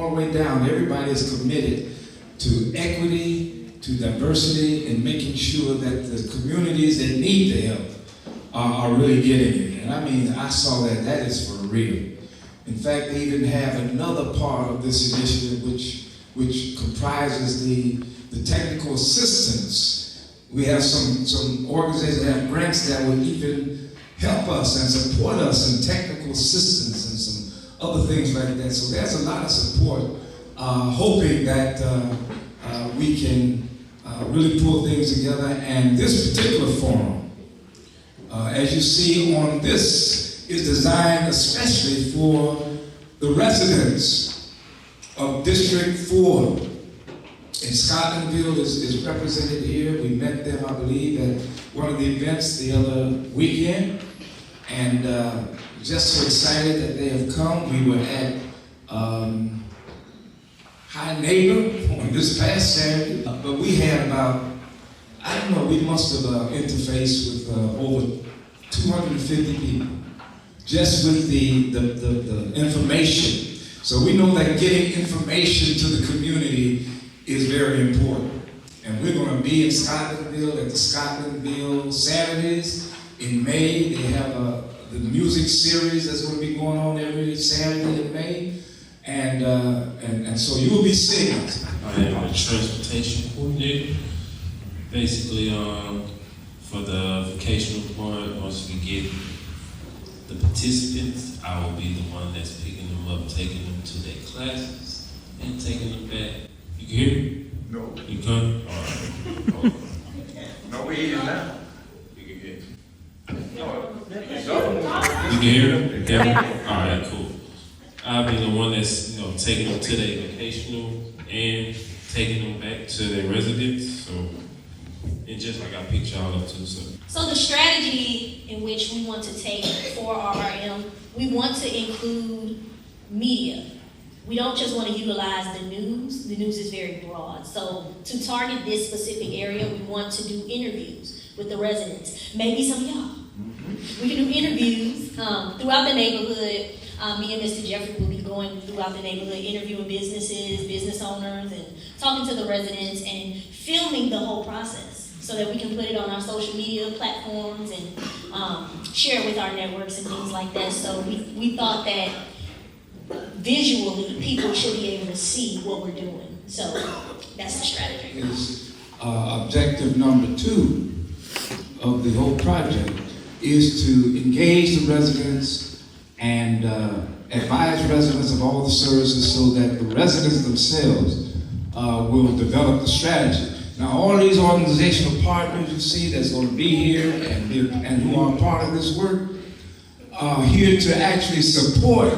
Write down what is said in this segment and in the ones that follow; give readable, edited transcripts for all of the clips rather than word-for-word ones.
all the way down, everybody is committed to equity, to diversity, and making sure that the communities that need the help are really getting it. And I mean, I saw that. That is for real. In fact, they even have another part of this initiative which comprises the technical assistance. We have some organizations that have grants that would even help us and support us in technical assistance and some other things like that. So there's a lot of support, hoping that we can really pull things together. And this particular forum, as you see on this, is designed especially for the residents of District 4. And Scotlandville is represented here. We met them, I believe, at one of the events the other weekend. And just so excited that they have come. We were at High Neighbor on this past Saturday. But we had about, I don't know, we must have interfaced with over 250 people. Just with the information. So we know that getting information to the community is very important. And we're going to be in Scotlandville at the Scotlandville Saturdays in May. They have the music series that's going to be going on every Saturday in May. And so you will be seeing us. I am a transportation coordinator. Basically, for the vocational part, once we get the participants, I will be the one that's picking them up, taking them to their classes, and taking them back. You can hear me? No. You can? All right. No, we eating now. You can hear me? No. You can hear me? Yeah? All right, cool. I'll be the one that's, taking them to their vocational and taking them back to their residence. So, and just like I picked y'all up to. So the strategy in which we want to take for RRM, we want to include media. We don't just want to utilize the news. The news is very broad. So to target this specific area, we want to do interviews with the residents. Maybe some of y'all. We can do interviews throughout the neighborhood. Me and Mr. Jeffrey will be going throughout the neighborhood, interviewing businesses, business owners, and talking to the residents and filming the whole process, so that we can put it on our social media platforms and share it with our networks and things like that. So we thought that visually people should be able to see what we're doing. So that's the strategy. Is objective number 2 of the whole project is to engage the residents and advise residents of all the services so that the residents themselves will develop the strategy. Now, all these organizational partners you see that's going to be here and who are part of this work are here to actually support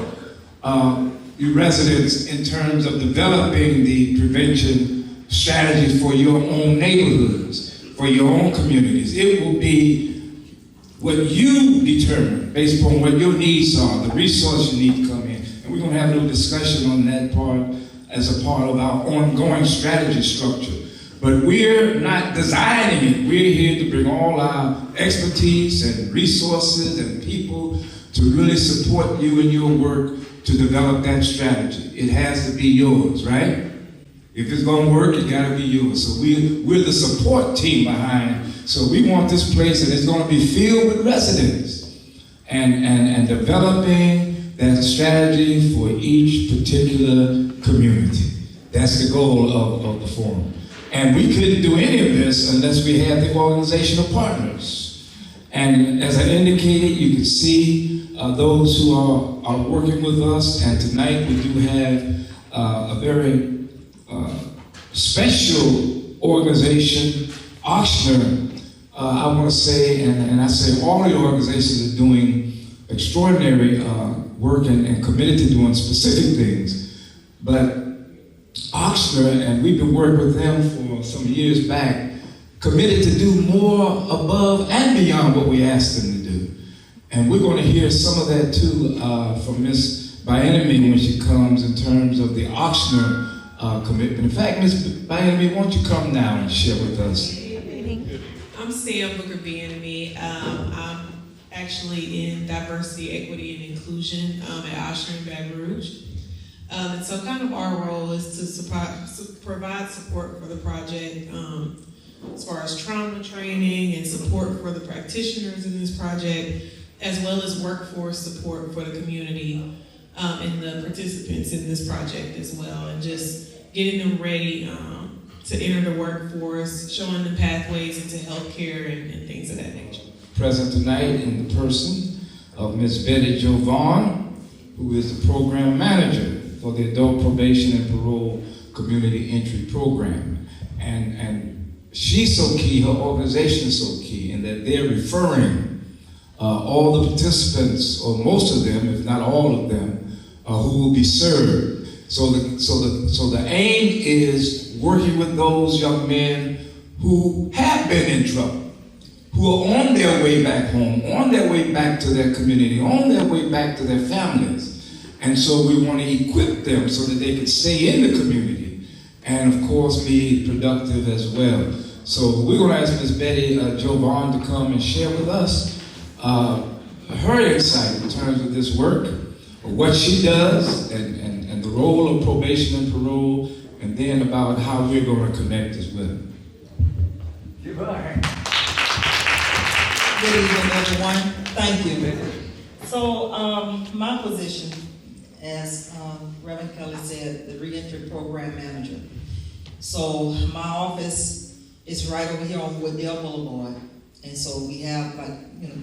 you residents in terms of developing the prevention strategy for your own neighborhoods, for your own communities. It will be what you determine based upon what your needs are, the resources you need to come in. And we're going to have a little discussion on that part as a part of our ongoing strategy structure. But we're not designing it. We're here to bring all our expertise and resources and people to really support you in your work to develop that strategy. It has to be yours, right? If it's going to work, it got to be yours. So we're the support team behind. So we want this place that is going to be filled with residents and developing that strategy for each particular community. That's the goal of the forum. And we couldn't do any of this unless we had the organizational partners. And as I indicated, you can see those who are working with us. And tonight we do have a very special organization, Auctioner. I want to say, and I say all the organizations are doing extraordinary work and committed to doing specific things. But Auctioner, and we've been working with them for some years back, committed to do more above and beyond what we asked them to do. And we're going to hear some of that too from Ms. Bienemy when she comes in terms of the Auctioner commitment. In fact, Ms. Bienemy, won't you come now and share with us? I'm Sam Booker Bienemy. I'm actually in diversity, equity, and inclusion at Auctioner in Baton Rouge. And so kind of our role is to provide support for the project, as far as trauma training and support for the practitioners in this project, as well as workforce support for the community and the participants in this project as well, and just getting them ready to enter the workforce, showing them pathways into healthcare and things of that nature. Present tonight in the person of Ms. Betty Jo Vaughn, who is the program manager for the Adult Probation and Parole Community Entry Program. And she's so key, her organization is so key, in that they're referring all the participants, or most of them, if not all of them, who will be served. So the aim is working with those young men who have been in trouble, who are on their way back home, on their way back to their community, on their way back to their families. And so we want to equip them so that they can stay in the community and, of course, be productive as well. So we're going to ask Ms. Betty Jo Vaughn to come and share with us her insight in terms of this work, what she does, and the role of probation and parole, and then about how we're going to connect as well. Give her a hand. Good evening, everyone. Thank you. So, my position, as Reverend Kelly said, the reentry program manager. So, my office is right over here on Wooddale Boulevard. And so we have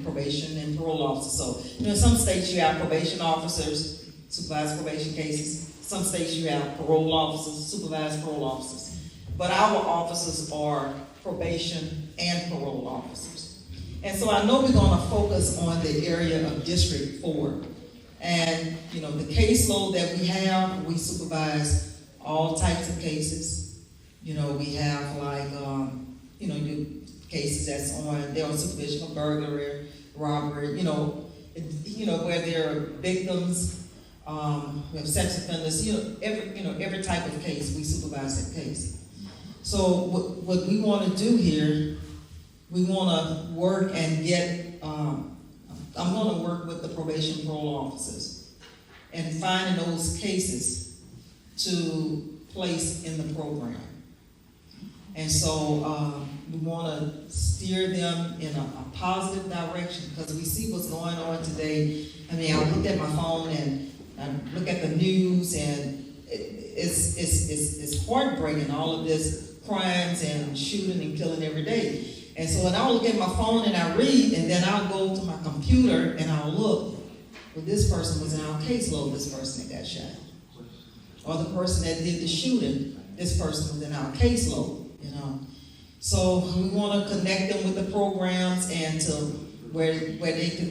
probation and parole officers. So, in some states you have probation officers, supervised probation cases. Some states you have parole officers, supervised parole officers. But our officers are probation and parole officers. And so I know we're going to focus on the area of District 4. And, the caseload that we have, we supervise all types of cases. We have cases they're on supervision of burglary, robbery, where there are victims, we have sex offenders, every type of case, we supervise that case. So what we want to do here, we want to work and get, I'm going to work with the probation parole officers and finding those cases to place in the program. And so we want to steer them in a positive direction, because we see what's going on today. I mean, I look at my phone and I look at the news, and it's heartbreaking, all of this crimes and shooting and killing every day. And so when I look at my phone and I read, and then I'll go to my computer and I'll look, well, this person was in our caseload, this person that got shot. Or the person that did the shooting, this person was in our caseload. So we want to connect them with the programs and to where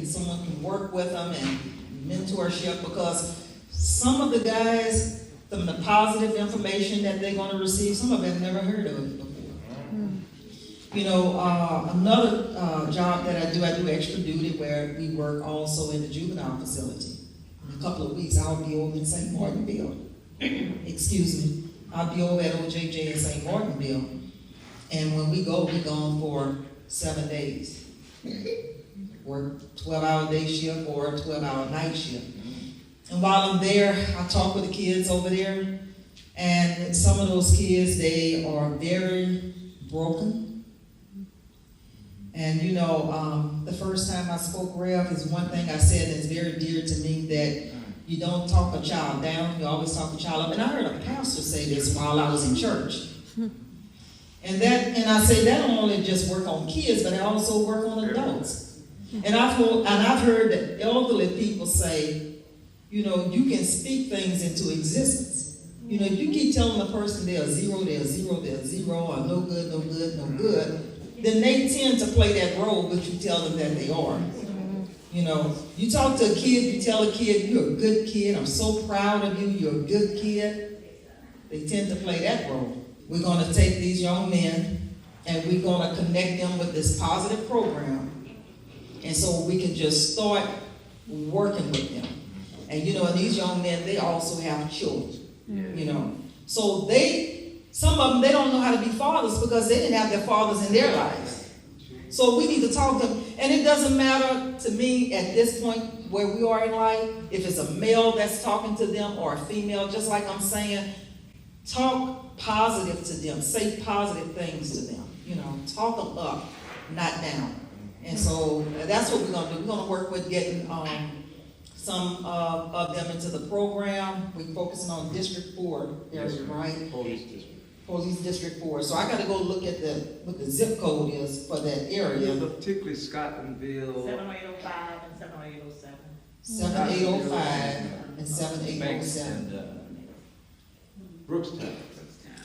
someone can work with them and mentorship, because some of the guys, some of the positive information that they're going to receive, some of them never heard of it before. Another job that I do extra duty, where we work also in the juvenile facility. In a couple of weeks, I'll be over in St. Martinville. Excuse me. I'll be over at OJJ in St. Martinville. And when we go, we're gone for 7 days. Work 12-hour day shift or 12-hour night shift. And while I'm there, I talk with the kids over there. And some of those kids, they are very broken. And the first time I spoke, Rev, is one thing I said that's very dear to me, that you don't talk a child down, you always talk a child up. And I heard a pastor say this while I was in church. And I say that don't only just work on kids, but I also work on adults. And I've heard that elderly people say, you can speak things into existence. You keep telling a person they're zero, or no good, then they tend to play that role, but you tell them that they are. You talk to a kid, you tell a kid, you're a good kid, I'm so proud of you, you're a good kid. They tend to play that role. We're going to take these young men and we're going to connect them with this positive program. And so we can just start working with them. And and these young men, they also have children. So some of them, they don't know how to be fathers because they didn't have their fathers in their lives. So we need to talk to them, and it doesn't matter to me at this point where we are in life, if it's a male that's talking to them or a female, just like I'm saying, talk positive to them, say positive things to them, you know, talk them up, not down. And so that's what we're gonna do. We're gonna work with getting some of them into the program. We're focusing on District 4 area, right? Police District 4. So I gotta go look at what the zip code is for that area. Yeah, particularly Scotlandville. 7805 and 7807. 7805 and 7807. And Brookstown.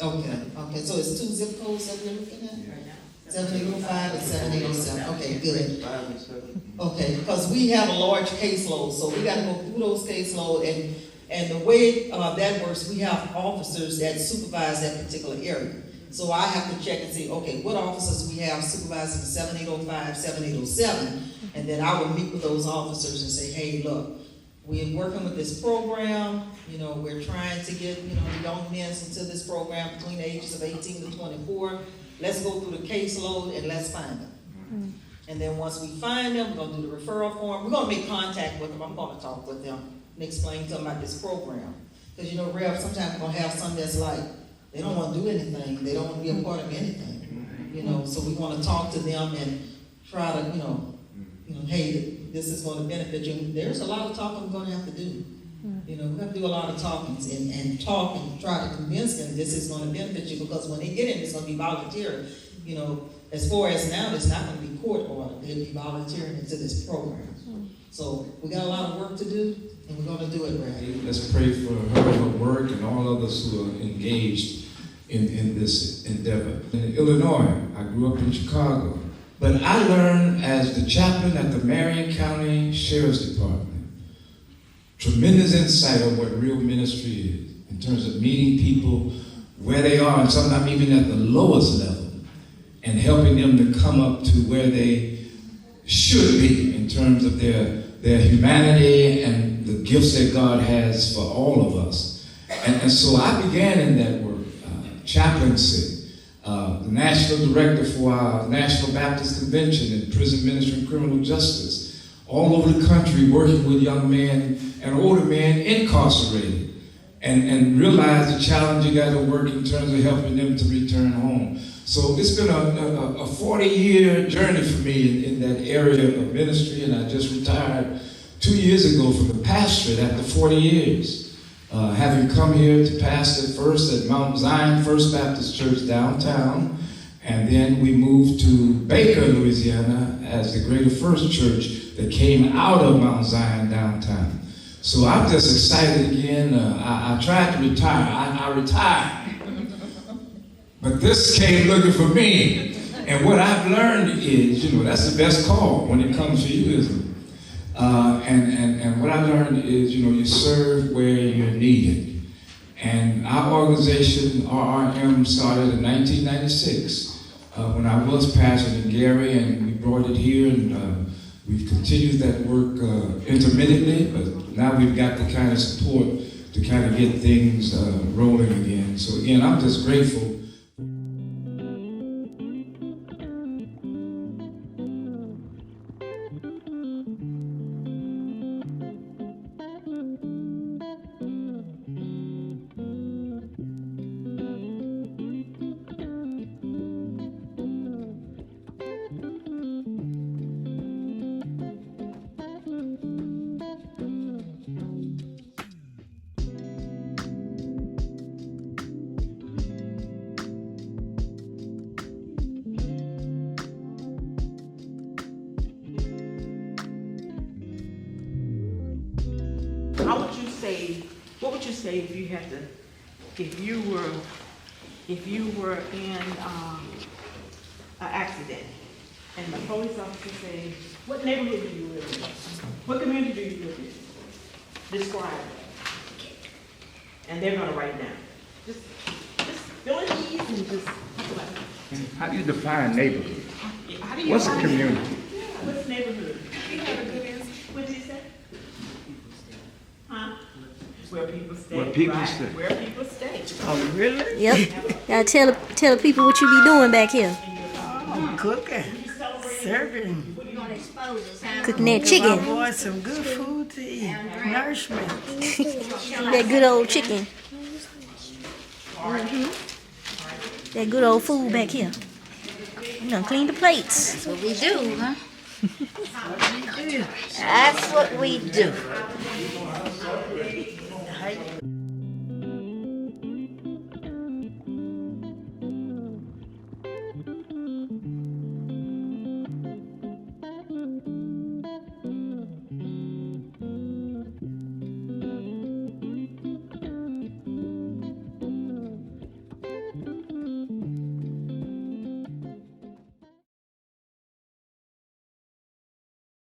Okay, so it's 2 zip codes that we're looking at? 7805 and 7807, okay, good. 5 and 7. Okay, because we have a large caseload, so we gotta go through those caseload, and the way that works, we have officers that supervise that particular area. So I have to check and see, okay, what officers we have supervising 7805, 7807, and then I will meet with those officers and say, hey, look, we're working with this program, you know, we're trying to get, you know, the young men into this program between the ages of 18 to 24. Let's go through the caseload and let's find them. And then once we find them, we're gonna do the referral form. We're gonna make contact with them. I'm gonna talk with them and explain to them about this program. Because, you know, Rev, sometimes we're gonna have some that's like, they don't wanna do anything. They don't wanna be a part of anything. You know, so we wanna talk to them and try to, you know, hey, this is gonna benefit you. There's a lot of talking we're gonna have to do. You know, we have to do a lot of talking and talk and try to convince them this is going to benefit you, because when they get in, it's going to be voluntary. You know, as far as now, it's not going to be court order. They'll be volunteering into this program. So we got a lot of work to do, and we're going to do it right. Let's pray for her work and all others who are engaged in this endeavor. In Illinois, I grew up in Chicago, but I learned as the chaplain at the Marion County Sheriff's Department tremendous insight of what real ministry is in terms of meeting people where they are, and sometimes even at the lowest level, and helping them to come up to where they should be in terms of their humanity and the gifts that God has for all of us. And so I began in that work, chaplaincy, the national director for our National Baptist Convention in Prison Ministry and Criminal Justice, all over the country working with young men and older men incarcerated, and realize the challenge you got to work in terms of helping them to return home. So it's been a 40-year journey for me in that area of ministry, and I just retired 2 years ago from the pastorate after 40 years, having come here to pastor first at Mount Zion First Baptist Church downtown, and then we moved to Baker, Louisiana as the Greater First Church that came out of Mount Zion downtown. So I'm just excited again. I tried to retire. I retired. But this came looking for me. And what I've learned is, you know, that's the best call when it comes to you, isn't it? And what I learned is, you know, you serve where you're needed. And our organization, RRM, started in 1996 when I was pastor in Gary, and we brought it here, and we've continued that work intermittently, but now we've got the kind of support to kind of get things rolling again. So again, I'm just grateful. What would you say if you were in an accident and the police officer say, what neighborhood do you live in? What community do you live in? Describe it. And they're gonna write it down. Just fill in these and just talk about it. How do you define neighborhood? How do you What's a define community? Yeah, what's neighborhood? You have a good answer. What did he say? Huh? Where people stay. Where people right. stay. Where people stay. Oh, really? Yep. Gotta tell the people what you be doing back here. I'm cooking. You celebrate Serving Cooking that my chicken. boys some good food to eat. Nourishment. That good old chicken. That good old food back here. You done clean the plates. That's what we do, huh? That's what we do.